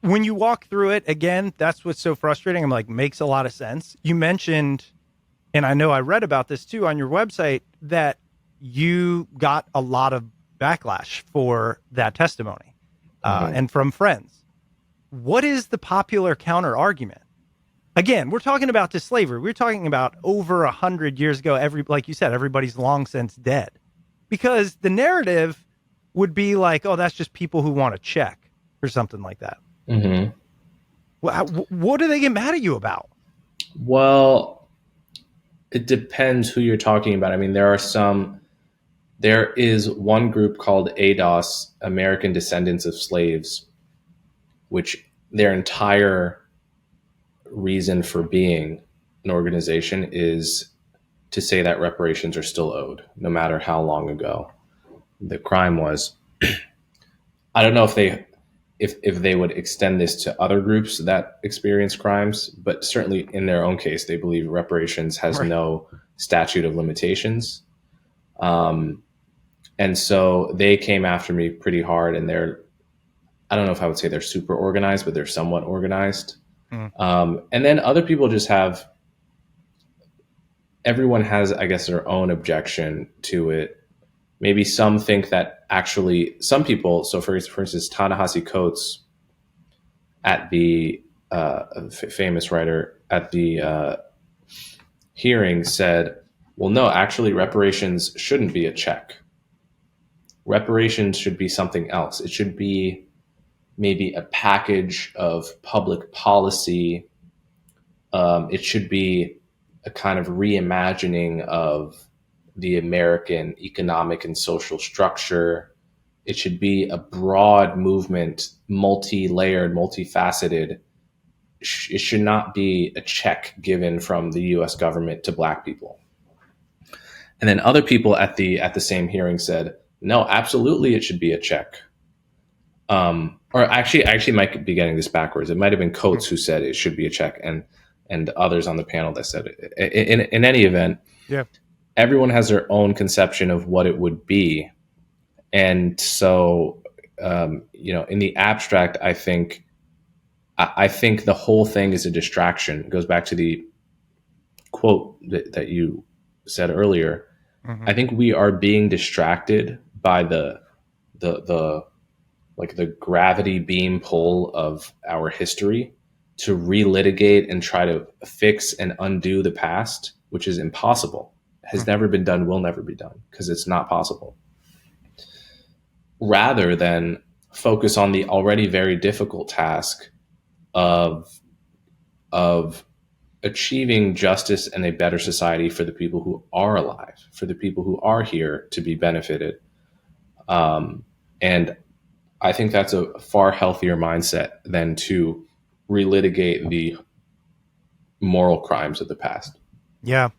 when you walk through it again, that's what's so frustrating. I'm like, makes a lot of sense. You mentioned, and I know I read about this too on your website, that you got a lot of backlash for that testimony, and from friends. What is the popular counter argument? Again, we're talking about to slavery. We're talking about over 100 years ago. Like you said, everybody's long since dead, because the narrative would be like, oh, that's just people who want to check or something like that. Mm-hmm. What do they get mad at you about? Well, it depends who you're talking about. I mean, there is one group called ADOS, American Descendants of Slaves, which their entire reason for being an organization is to say that reparations are still owed, no matter how long ago the crime was. I don't know if they would extend this to other groups that experience crimes, but certainly in their own case, they believe reparations has Right. no statute of limitations. And so they came after me pretty hard, and I don't know if I would say they're super organized, but they're somewhat organized. Mm. And then other people just everyone has, I guess, their own objection to it. Maybe some think that actually some people, so for instance, Ta-Nehisi Coates at the famous writer at the hearing said, well, no, actually reparations shouldn't be a check. Reparations should be something else. It should be maybe a package of public policy. It should be a kind of reimagining of the American economic and social structure. It should be a broad movement, multi-layered, multifaceted. It should not be a check given from the U.S. government to Black people. And then other people at the same hearing said, no, absolutely, it should be a check. Or actually, I actually might be getting this backwards. It might have been Coates who said it should be a check, and others on the panel that said it. In any event, Yeah. everyone has their own conception of what it would be, and so in the abstract, I think the whole thing is a distraction. It goes back to the quote that you said earlier. Mm-hmm. I think we are being distracted by the like the gravity beam pull of our history to relitigate and try to fix and undo the past, which is impossible. Has never been done, will never be done, because it's not possible. Rather than focus on the already very difficult task of achieving justice and a better society for the people who are alive, for the people who are here to be benefited. And I think that's a far healthier mindset than to relitigate the moral crimes of the past. Yeah.